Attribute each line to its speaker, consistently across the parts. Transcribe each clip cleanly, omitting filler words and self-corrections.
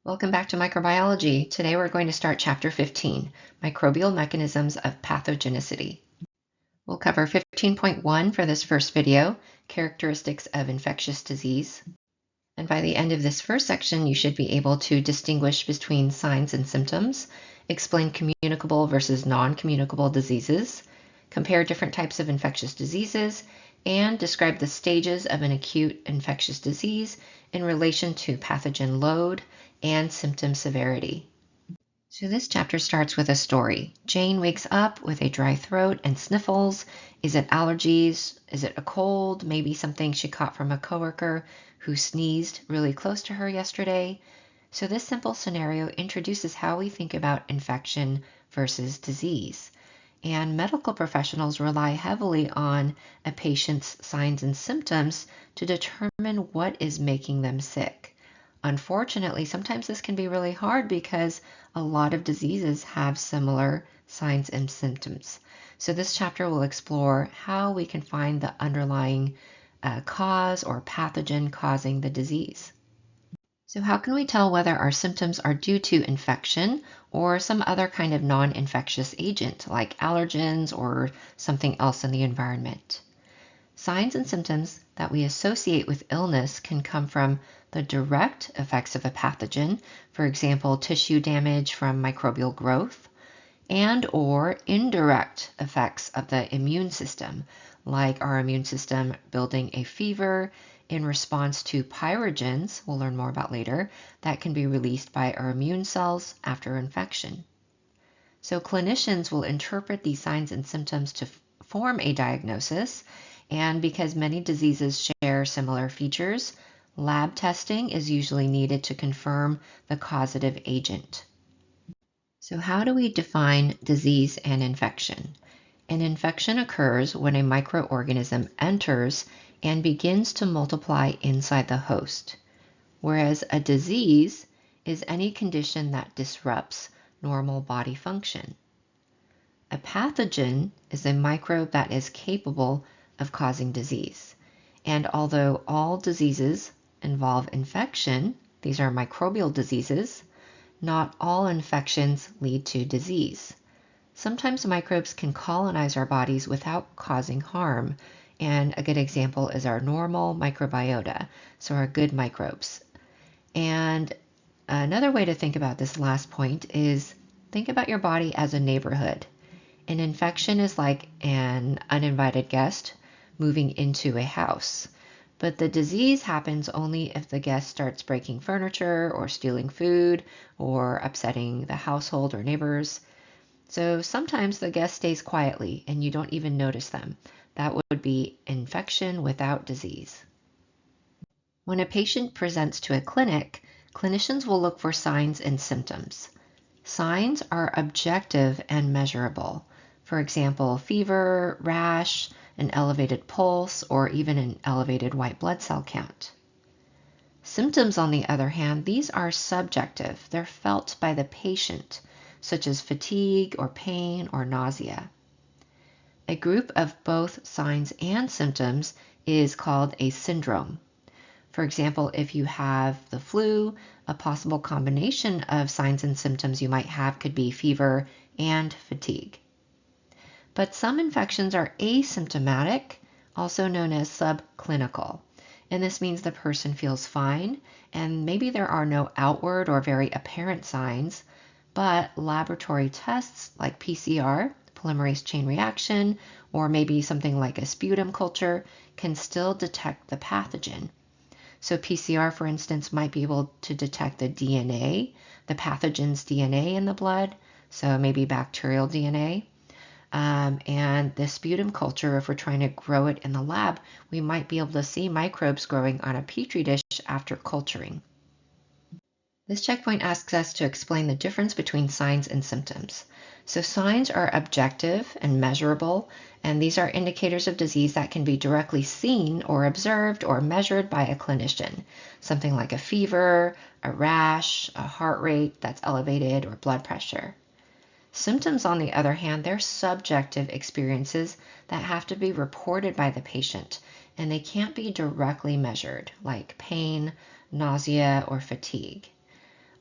Speaker 1: Welcome back to Microbiology. Today we're going to start Chapter 15, Microbial Mechanisms of Pathogenicity. We'll cover 15.1 for this first video, Characteristics of Infectious Disease. And by the end of this first section, you should be able to distinguish between signs and symptoms, explain communicable versus non-communicable diseases, compare different types of infectious diseases, and describe the stages of an acute infectious disease in relation to pathogen load and symptom severity. So this chapter starts with a story. Jane wakes up with a dry throat and sniffles. Is it allergies? Is it a cold? Maybe something she caught from a coworker who sneezed really close to her yesterday. So this simple scenario introduces how we think about infection versus disease. And medical professionals rely heavily on a patient's signs and symptoms to determine what is making them sick. Unfortunately, sometimes this can be really hard because a lot of diseases have similar signs and symptoms. So this chapter will explore how we can find the underlying cause or pathogen causing the disease. So how can we tell whether our symptoms are due to infection or some other kind of non-infectious agent like allergens or something else in the environment? Signs and symptoms that we associate with illness can come from the direct effects of a pathogen, for example, tissue damage from microbial growth, and or indirect effects of the immune system, like our immune system building a fever in response to pyrogens, we'll learn more about later, that can be released by our immune cells after infection. So clinicians will interpret these signs and symptoms to form a diagnosis, and because many diseases share similar features, lab testing is usually needed to confirm the causative agent. So how do we define disease and infection? An infection occurs when a microorganism enters and begins to multiply inside the host, whereas a disease is any condition that disrupts normal body function. A pathogen is a microbe that is capable of causing disease. And although all diseases involve infection, these are microbial diseases, not all infections lead to disease. Sometimes microbes can colonize our bodies without causing harm, and a good example is our normal microbiota, so our good microbes. And another way to think about this last point is think about your body as a neighborhood. An infection is like an uninvited guest moving into a house. But the disease happens only if the guest starts breaking furniture or stealing food or upsetting the household or neighbors. So sometimes the guest stays quietly and you don't even notice them. That would be infection without disease. When a patient presents to a clinic, clinicians will look for signs and symptoms. Signs are objective and measurable. For example, fever, rash, an elevated pulse, or even an elevated white blood cell count. Symptoms, on the other hand, these are subjective. They're felt by the patient, such as fatigue or pain or nausea. A group of both signs and symptoms is called a syndrome. For example, if you have the flu, a possible combination of signs and symptoms you might have could be fever and fatigue. But some infections are asymptomatic, also known as subclinical. And this means the person feels fine, and maybe there are no outward or very apparent signs, but laboratory tests like PCR, polymerase chain reaction, or maybe something like a sputum culture can still detect the pathogen. So PCR, for instance, might be able to detect the DNA, the pathogen's DNA in the blood, so maybe bacterial DNA. And the sputum culture, if we're trying to grow it in the lab, we might be able to see microbes growing on a petri dish after culturing. This checkpoint asks us to explain the difference between signs and symptoms. So signs are objective and measurable, and these are indicators of disease that can be directly seen or observed or measured by a clinician. Something like a fever, a rash, a heart rate that's elevated, or blood pressure. Symptoms, on the other hand, they're subjective experiences that have to be reported by the patient, and they can't be directly measured, like pain, nausea, or fatigue.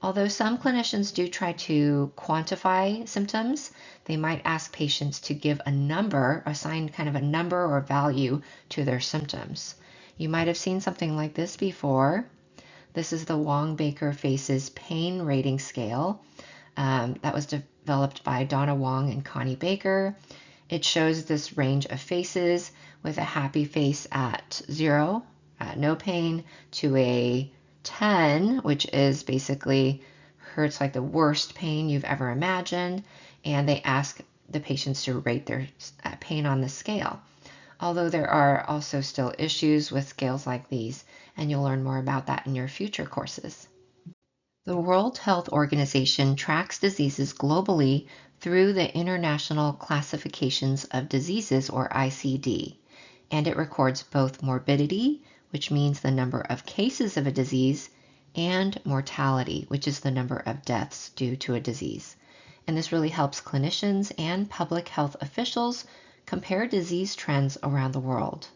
Speaker 1: Although some clinicians do try to quantify symptoms, they might ask patients to give a number, assign kind of a number or value to their symptoms. You might have seen something like this before. This is the Wong-Baker Faces Pain Rating Scale. That was developed by Donna Wong and Connie Baker. It shows this range of faces with a happy face at 0, no pain, to a 10, which is basically hurts like the worst pain you've ever imagined, and they ask the patients to rate their pain on the scale. Although there are also still issues with scales like these, and you'll learn more about that in your future courses. The World Health Organization tracks diseases globally through the International Classifications of Diseases, or ICD, and it records both morbidity, which means the number of cases of a disease, and mortality, which is the number of deaths due to a disease. And this really helps clinicians and public health officials compare disease trends around the world.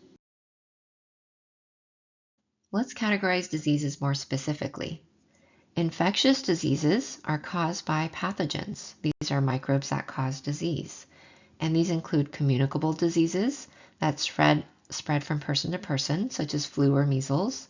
Speaker 1: Let's categorize diseases more specifically. Infectious diseases are caused by pathogens. These are microbes that cause disease. And these include communicable diseases that spread from person to person, such as flu or measles.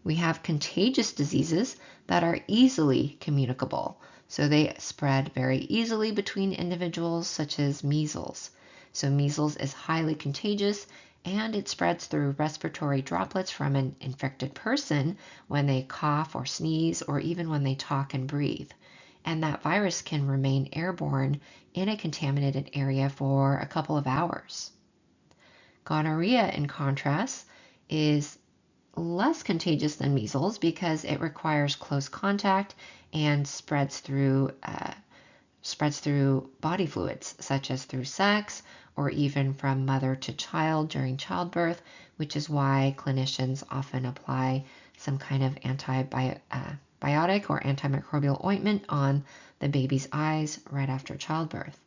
Speaker 1: We have contagious diseases that are easily communicable. So they spread very easily between individuals, such as measles. So measles is highly contagious, and it spreads through respiratory droplets from an infected person when they cough or sneeze, or even when they talk and breathe. And that virus can remain airborne in a contaminated area for a couple of hours. Gonorrhea, in contrast, is less contagious than measles because it requires close contact and spreads through body fluids, such as through sex or even from mother to child during childbirth, which is why clinicians often apply some kind of antibiotic or antimicrobial ointment on the baby's eyes right after childbirth.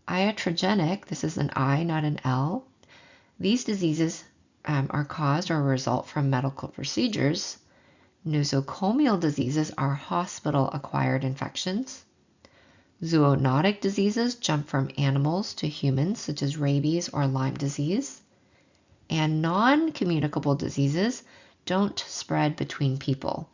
Speaker 1: Iatrogenic, this is an I, not an L. These diseases are caused or result from medical procedures. Nosocomial diseases are hospital-acquired infections. Zoonotic diseases jump from animals to humans, such as rabies or Lyme disease. And non-communicable diseases don't spread between people.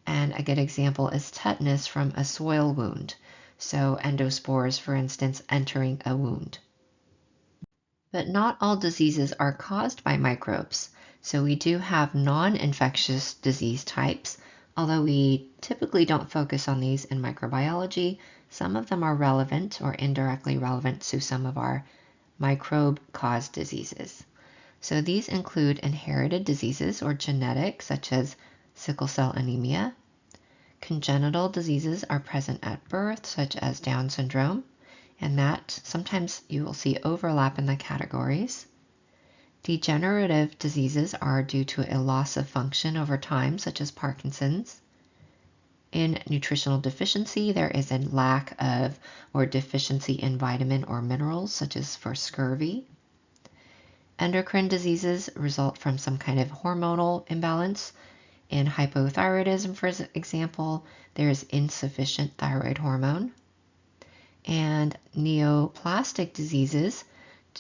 Speaker 1: And a good example is tetanus from a soil wound. So endospores, for instance, entering a wound. But not all diseases are caused by microbes. So we do have non-infectious disease types. Although we typically don't focus on these in microbiology, some of them are relevant or indirectly relevant to some of our microbe-caused diseases. So these include inherited diseases or genetic, such as sickle cell anemia. Congenital diseases are present at birth, such as Down syndrome, and that sometimes you will see overlap in the categories. Degenerative diseases are due to a loss of function over time, such as Parkinson's. In nutritional deficiency, there is a lack of or deficiency in vitamin or minerals, such as for scurvy. Endocrine diseases result from some kind of hormonal imbalance. In hypothyroidism, for example, there is insufficient thyroid hormone. And neoplastic diseases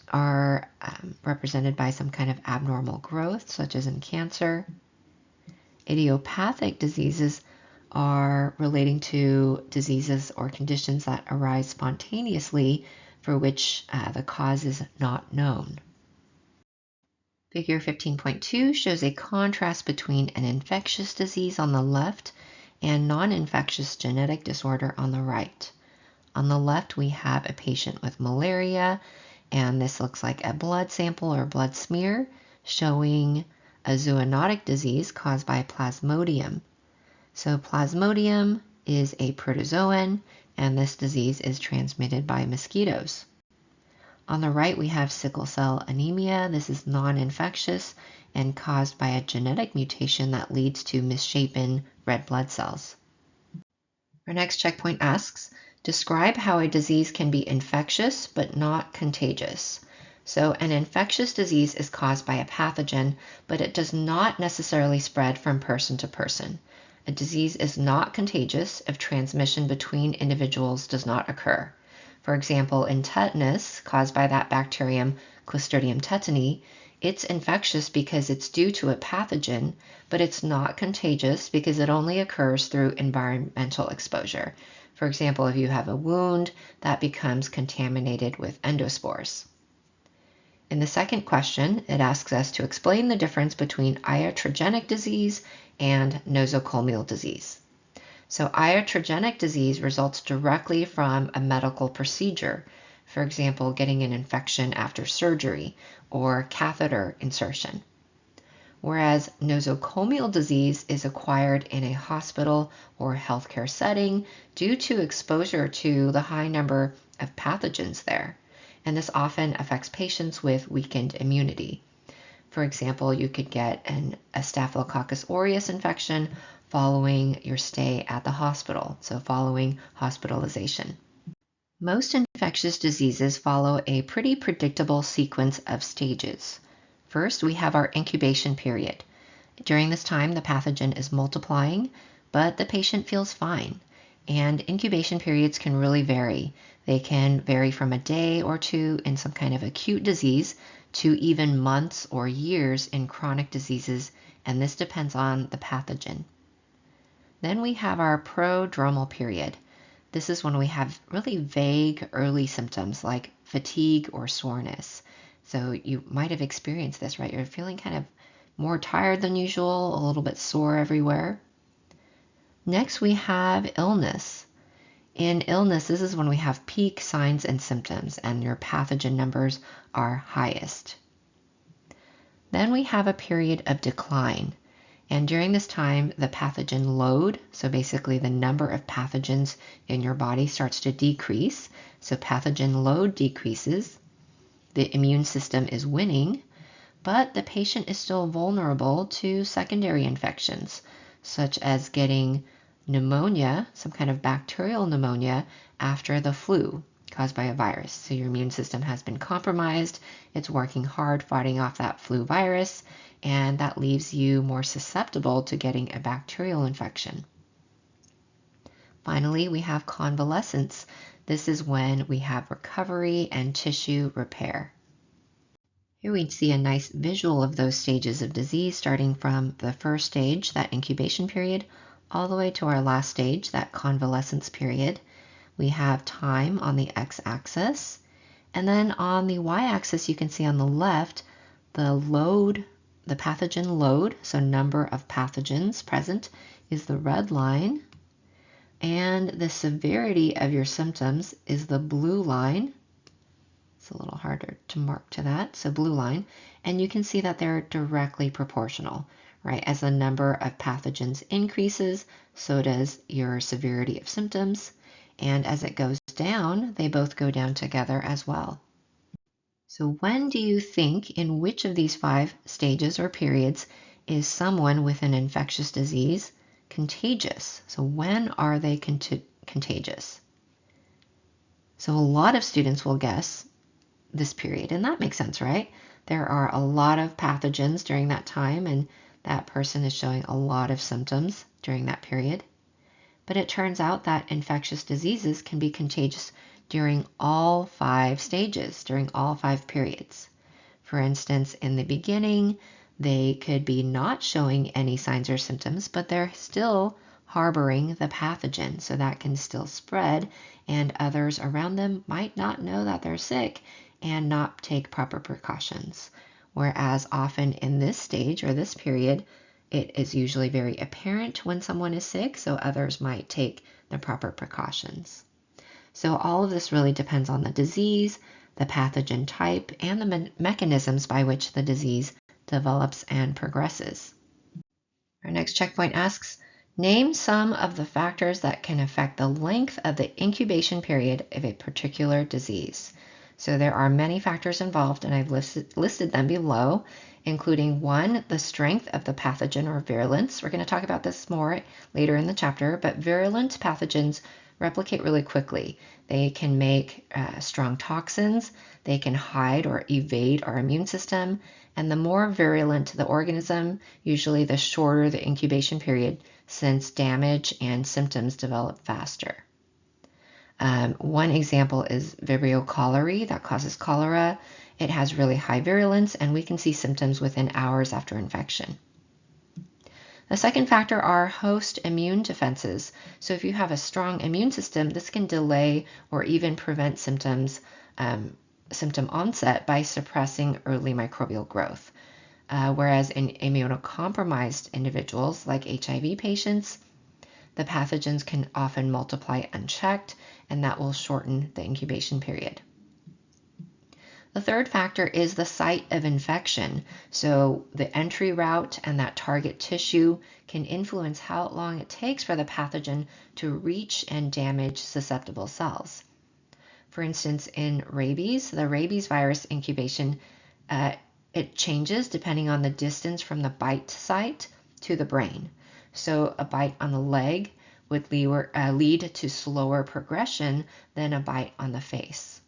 Speaker 1: are represented by some kind of abnormal growth, such as in cancer. Idiopathic diseases are relating to diseases or conditions that arise spontaneously for which the cause is not known. Figure 15.2 shows a contrast between an infectious disease on the left and non-infectious genetic disorder on the right. On the left, we have a patient with malaria, and this looks like a blood sample or blood smear showing a zoonotic disease caused by Plasmodium. So Plasmodium is a protozoan, and this disease is transmitted by mosquitoes. On the right, we have sickle cell anemia. This is non-infectious and caused by a genetic mutation that leads to misshapen red blood cells. Our next checkpoint asks, describe how a disease can be infectious but not contagious. So an infectious disease is caused by a pathogen, but it does not necessarily spread from person to person. A disease is not contagious if transmission between individuals does not occur. For example, in tetanus, caused by that bacterium Clostridium tetani, it's infectious because it's due to a pathogen, but it's not contagious because it only occurs through environmental exposure. For example, if you have a wound, that becomes contaminated with endospores. In the second question, it asks us to explain the difference between iatrogenic disease and nosocomial disease. So iatrogenic disease results directly from a medical procedure, for example, getting an infection after surgery or catheter insertion. Whereas nosocomial disease is acquired in a hospital or healthcare setting due to exposure to the high number of pathogens there. And this often affects patients with weakened immunity. For example, you could get a Staphylococcus aureus infection following your stay at the hospital, so following hospitalization. Most infectious diseases follow a pretty predictable sequence of stages. First, we have our incubation period. During this time, the pathogen is multiplying, but the patient feels fine. And incubation periods can really vary. They can vary from a day or two in some kind of acute disease to even months or years in chronic diseases, and this depends on the pathogen. Then we have our prodromal period. This is when we have really vague early symptoms like fatigue or soreness. So you might have experienced this, right? You're feeling kind of more tired than usual, a little bit sore everywhere. Next, we have illness. In illness, this is when we have peak signs and symptoms and your pathogen numbers are highest. Then we have a period of decline. And during this time, the pathogen load, so basically the number of pathogens in your body starts to decrease. So pathogen load decreases. The immune system is winning, but the patient is still vulnerable to secondary infections, such as getting pneumonia, some kind of bacterial pneumonia, after the flu caused by a virus. So your immune system has been compromised. It's working hard fighting off that flu virus, and that leaves you more susceptible to getting a bacterial infection. Finally, we have convalescence. This is when we have recovery and tissue repair. Here we see a nice visual of those stages of disease, starting from the first stage, that incubation period, all the way to our last stage, that convalescence period. We have time on the x-axis, and then on the y-axis you can see on the left the load, the pathogen load, so number of pathogens present is the red line, and the severity of your symptoms is the blue line. It's a little harder to mark to that, so blue line, and you can see that they're directly proportional, right? As the number of pathogens increases, so does your severity of symptoms, and as it goes down, they both go down together as well. So when do you think, in which of these 5 stages or periods, is someone with an infectious disease contagious? So when are they contagious? So a lot of students will guess this period, and that makes sense, right? There are a lot of pathogens during that time, and that person is showing a lot of symptoms during that period. But it turns out that infectious diseases can be contagious during all 5 stages, during all 5 periods. For instance, in the beginning, they could be not showing any signs or symptoms, but they're still harboring the pathogen, so that can still spread, and others around them might not know that they're sick and not take proper precautions. Whereas often in this stage or this period, it is usually very apparent when someone is sick, so others might take the proper precautions. So all of this really depends on the disease, the pathogen type, and the mechanisms by which the disease develops and progresses. Our next checkpoint asks, name some of the factors that can affect the length of the incubation period of a particular disease. So there are many factors involved, and I've listed them below, including 1, the strength of the pathogen or virulence. We're going to talk about this more later in the chapter, but virulent pathogens replicate really quickly. They can make strong toxins, they can hide or evade our immune system, and the more virulent the organism, usually the shorter the incubation period, since damage and symptoms develop faster. One example is Vibrio cholerae that causes cholera. It has really high virulence, and we can see symptoms within hours after infection. The second factor are host immune defenses. So if you have a strong immune system, this can delay or even prevent symptom onset by suppressing early microbial growth. Whereas in immunocompromised individuals like HIV patients, the pathogens can often multiply unchecked, and that will shorten the incubation period. The third factor is the site of infection. So the entry route and that target tissue can influence how long it takes for the pathogen to reach and damage susceptible cells. For instance, in rabies, the rabies virus incubation, it changes depending on the distance from the bite site to the brain. So a bite on the leg would lead to slower progression than a bite on the face.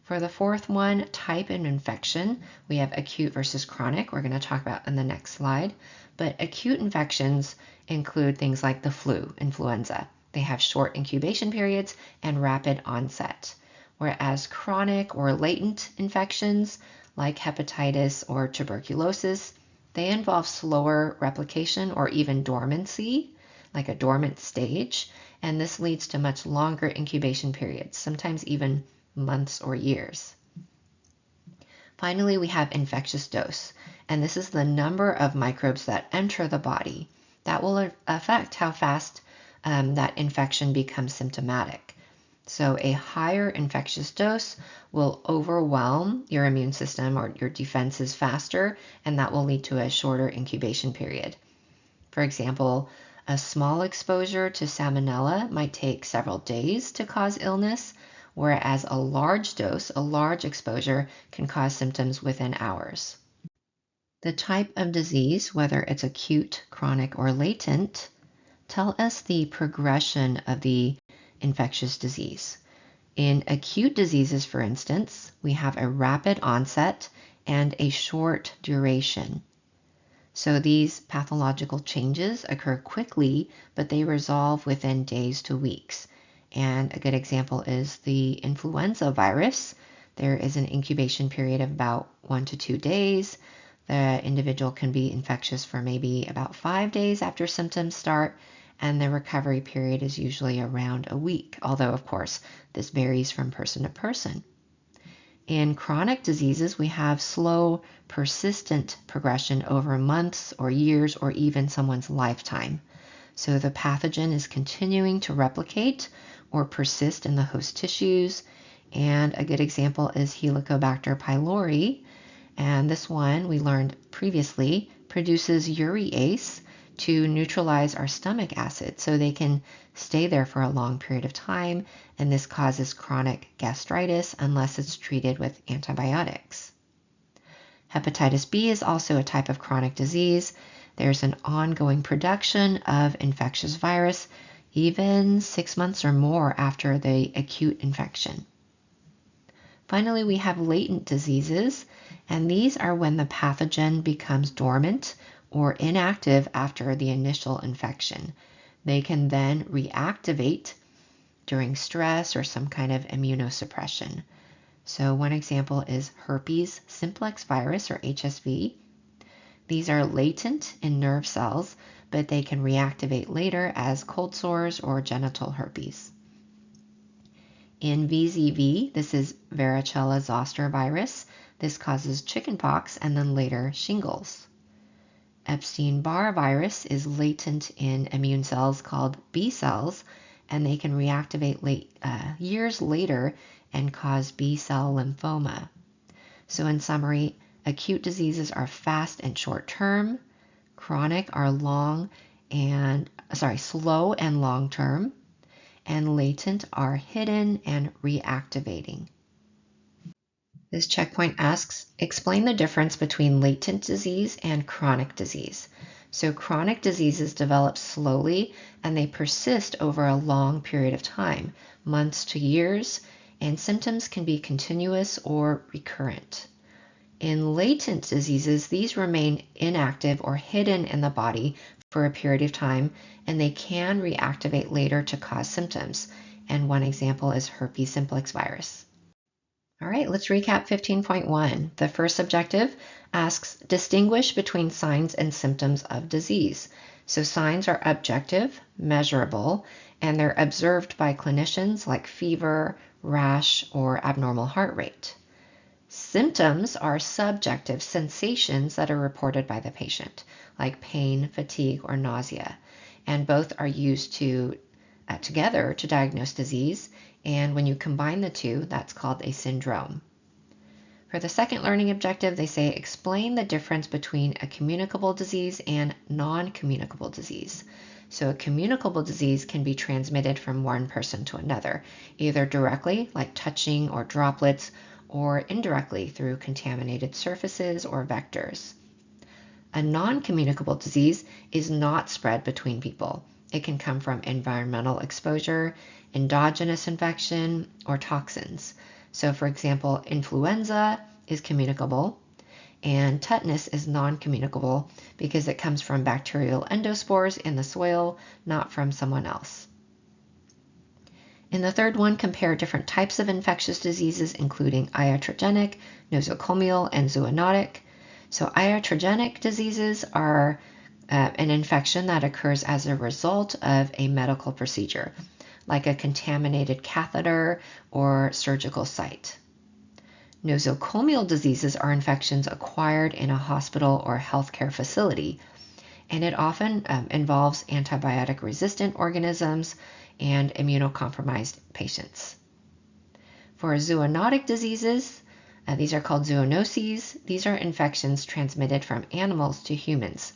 Speaker 1: For the fourth one, type of infection, we have acute versus chronic. We're going to talk about in the next slide. But acute infections include things like the flu, influenza. They have short incubation periods and rapid onset. Whereas chronic or latent infections like hepatitis or tuberculosis, they involve slower replication or even dormancy, like a dormant stage, and this leads to much longer incubation periods, sometimes even months or years. Finally, we have infectious dose, and this is the number of microbes that enter the body. That will affect how fast that infection becomes symptomatic. So a higher infectious dose will overwhelm your immune system or your defenses faster, and that will lead to a shorter incubation period. For example, a small exposure to salmonella might take several days to cause illness, whereas a large dose, a large exposure, can cause symptoms within hours. The type of disease, whether it's acute, chronic, or latent, tell us the progression of the infectious disease. In acute diseases, for instance, we have a rapid onset and a short duration. So these pathological changes occur quickly, but they resolve within days to weeks. And a good example is the influenza virus. There is an incubation period of about 1 to 2 days. The individual can be infectious for maybe about 5 days after symptoms start, and the recovery period is usually around a week, although of course this varies from person to person. In chronic diseases, we have slow, persistent progression over months or years or even someone's lifetime. So the pathogen is continuing to replicate or persist in the host tissues. And a good example is Helicobacter pylori. And this one, we learned previously, produces urease to neutralize our stomach acid so they can stay there for a long period of time. And this causes chronic gastritis unless it's treated with antibiotics. Hepatitis B is also a type of chronic disease. There's an ongoing production of infectious virus, even 6 months or more after the acute infection. Finally, we have latent diseases, and these are when the pathogen becomes dormant or inactive after the initial infection. They can then reactivate during stress or some kind of immunosuppression. So one example is herpes simplex virus or HSV. These are latent in nerve cells, but they can reactivate later as cold sores or genital herpes. In VZV, this is varicella zoster virus. This causes chickenpox and then later shingles. Epstein-Barr virus is latent in immune cells called B cells, and they can reactivate years later and cause B-cell lymphoma. So in summary, acute diseases are fast and short-term, chronic are slow and long-term, and latent are hidden and reactivating. This checkpoint asks, explain the difference between latent disease and chronic disease. So chronic diseases develop slowly and they persist over a long period of time, months to years, and symptoms can be continuous or recurrent. In latent diseases, these remain inactive or hidden in the body for a period of time, and they can reactivate later to cause symptoms. And one example is herpes simplex virus. All right, let's recap 15.1. The first objective asks, distinguish between signs and symptoms of disease. So signs are objective, measurable, and they're observed by clinicians like fever, rash, or abnormal heart rate. Symptoms are subjective sensations that are reported by the patient, like pain, fatigue, or nausea, and both are used together to diagnose disease, and when you combine the two, that's called a syndrome. For the second learning objective, they say explain the difference between a communicable disease and non-communicable disease. So a communicable disease can be transmitted from one person to another, either directly, like touching or droplets, or indirectly through contaminated surfaces or vectors. A non-communicable disease is not spread between people. It can come from environmental exposure, endogenous infection, or toxins. So for example, influenza is communicable, and tetanus is non-communicable because it comes from bacterial endospores in the soil, not from someone else. In the third one, compare different types of infectious diseases, including iatrogenic, nosocomial, and zoonotic. So iatrogenic diseases are an infection that occurs as a result of a medical procedure, like a contaminated catheter or surgical site. Nosocomial diseases are infections acquired in a hospital or healthcare facility, and it often involves antibiotic-resistant organisms and immunocompromised patients. For zoonotic diseases, these are called zoonoses. These are infections transmitted from animals to humans,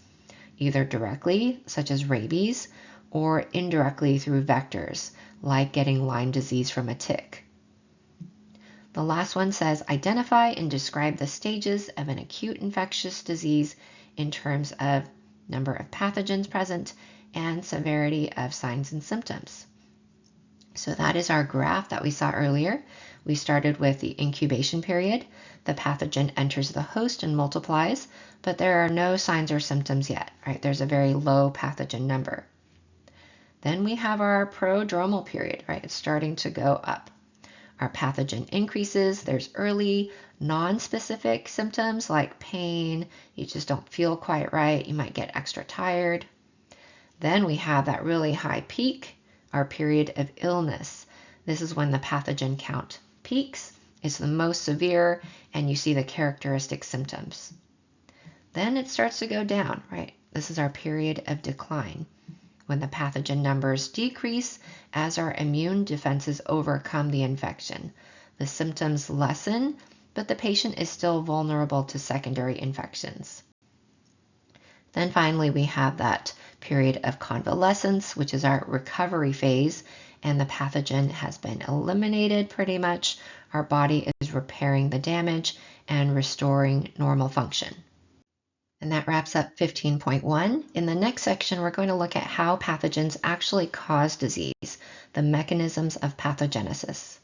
Speaker 1: either directly, such as rabies, or indirectly through vectors, like getting Lyme disease from a tick. The last one says, identify and describe the stages of an acute infectious disease in terms of number of pathogens present and severity of signs and symptoms. So that is our graph that we saw earlier. We started with the incubation period. The pathogen enters the host and multiplies, but there are no signs or symptoms yet, right? There's a very low pathogen number. Then we have our prodromal period, right? It's starting to go up. Our pathogen increases. There's early non-specific symptoms like pain. You just don't feel quite right. You might get extra tired. Then we have that really high peak, our period of illness. This is when the pathogen count peaks. It's the most severe, and you see the characteristic symptoms. Then it starts to go down, right? This is our period of decline, when the pathogen numbers decrease as our immune defenses overcome the infection. The symptoms lessen, but the patient is still vulnerable to secondary infections. Then finally, we have that period of convalescence, which is our recovery phase, and the pathogen has been eliminated pretty much. Our body is repairing the damage and restoring normal function. And that wraps up 15.1. In the next section, we're going to look at how pathogens actually cause disease, the mechanisms of pathogenesis.